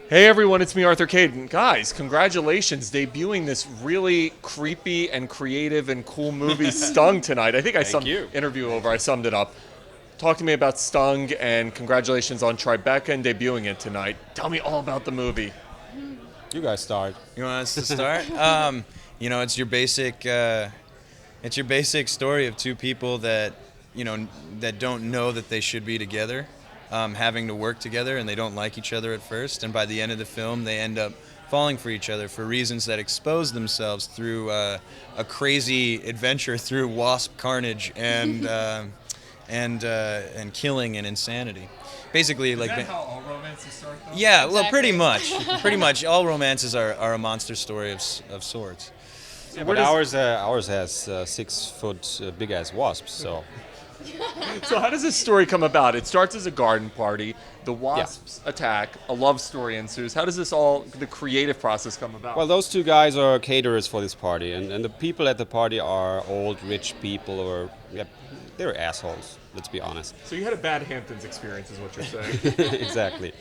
Hey everyone, it's me, Arthur Caden. Guys, congratulations debuting this really creepy and creative and cool movie, Stung, tonight. I think I Thank summed you. interview over. I summed it up. Talk to me about Stung and congratulations on Tribeca and debuting it tonight. Tell me all about the movie. You guys start. You want us to start? It's your basic story of two people that, that don't know that they should be together, having to work together, and they don't like each other at first. And by the end of the film, they end up falling for each other for reasons that expose themselves through a crazy adventure through wasp carnage and killing and insanity. Basically, Is that how all romances start, though? yeah, well, Exactly. pretty much all romances are a monster story of sorts. Yeah, where but does- ours has 6 foot big ass wasps. So So how does this story come about? It starts as a garden party. The wasps attack. A love story ensues. How does the creative process come about? well, those two guys are caterers for this party, and the people at the party are old rich people, or they're assholes. Let's be honest. So you had a bad Hamptons experience, is what you're saying. Exactly.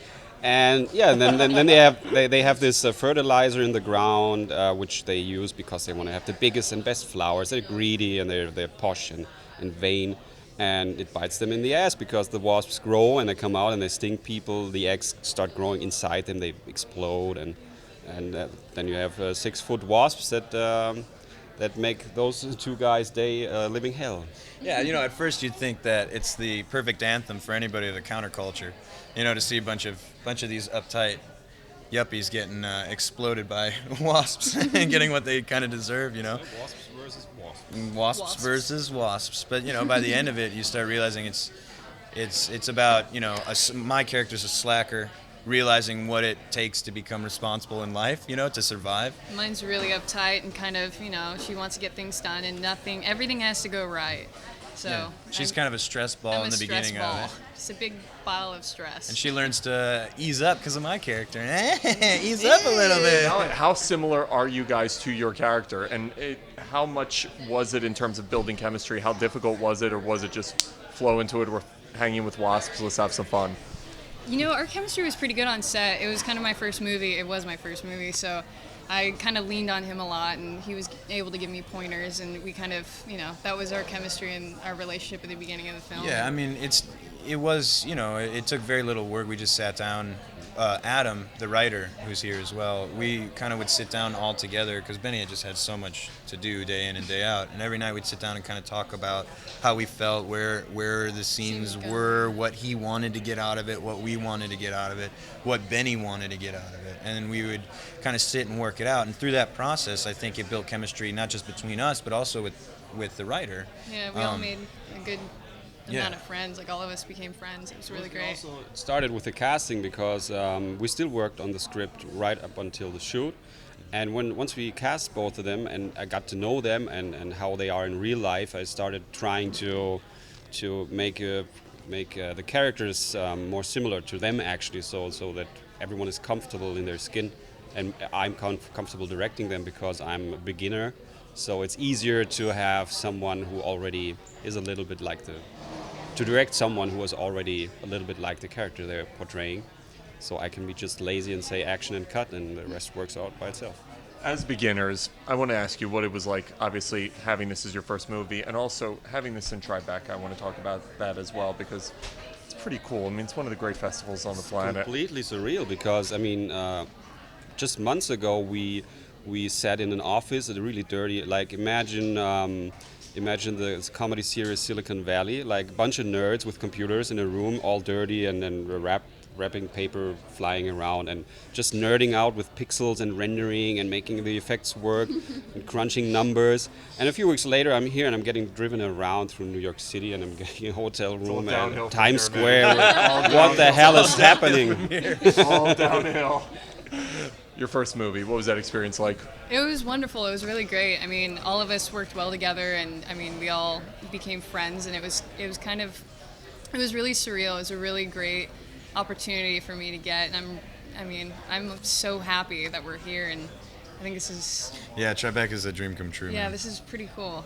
And yeah, and then they have this fertilizer in the ground, which they use because they want to have the biggest and best flowers. They're greedy and they're posh and vain, and it bites them in the ass because the wasps grow and they come out and they sting people. The eggs start growing inside them, they explode, and then you have 6 foot wasps that make those two guys' day living hell. Yeah, at first you'd think that it's the perfect anthem for anybody of the counterculture, to see a bunch of these uptight yuppies getting exploded by wasps and getting what they kind of deserve, Wasps versus wasps. Wasps versus wasps. But by the end of it, you start realizing it's about my character's a slacker, realizing what it takes to become responsible in life, to survive. Mine's really uptight and kind of, she wants to get things done and everything has to go right. So Yeah. She's I'm, kind of a stress ball I'm in a the stress beginning ball. of it. Just a big ball of stress. And she learns to ease up because of my character. Ease up a little bit. How similar are you guys to your character, and how much was it in terms of building chemistry? How difficult was it, or was it just flow into it? We're hanging with wasps. Let's have some fun. Our chemistry was pretty good on set. It was kind of my first movie. It was my first movie, so I kind of leaned on him a lot, and he was able to give me pointers, and we kind of, that was our chemistry and our relationship at the beginning of the film. Yeah, I mean, it took very little work. We just sat down. Adam, the writer, who's here as well, we kind of would sit down all together because Benny had just had so much to do day in and day out. And every night we'd sit down and kind of talk about how we felt, where the scenes were, what he wanted to get out of it, what we wanted to get out of it, what Benny wanted to get out of it. And then we would kind of sit and work it out. And through that process, I think it built chemistry not just between us, but also with the writer. Yeah, we all made a good amount of friends. Like all of us became friends. It was really great. Also, it started with the casting because we still worked on the script right up until the shoot. And once we cast both of them and I got to know them and how they are in real life, I started trying to make the characters more similar to them actually, so that everyone is comfortable in their skin, and I'm comfortable directing them because I'm a beginner. So it's easier to have someone who already is a little bit like to direct someone who is already a little bit like the character they're portraying. So I can be just lazy and say action and cut, and the rest works out by itself. As beginners, I want to ask you what it was like, obviously, having this as your first movie, and also having this in Tribeca. I want to talk about that as well, because it's pretty cool. I mean, it's one of the great festivals on the planet. Completely surreal because, I mean, just months ago we sat in an office at a really dirty, like imagine the comedy series Silicon Valley, like a bunch of nerds with computers in a room, all dirty, and then wrapping paper flying around, and just nerding out with pixels and rendering and making the effects work and crunching numbers. And a few weeks later, I'm here and I'm getting driven around through New York City, and I'm getting a hotel room downhill and from Times here, man. Square. What the hell is happening? All downhill. Your first movie, what was that experience like? It was wonderful. It was really great. I mean, all of us worked well together, and I mean, we all became friends, and it was really surreal. It was a really great opportunity for me to get, and I'm so happy that we're here, and I think this is Yeah, Tribeca is a dream come true. yeah, Man. this is pretty cool.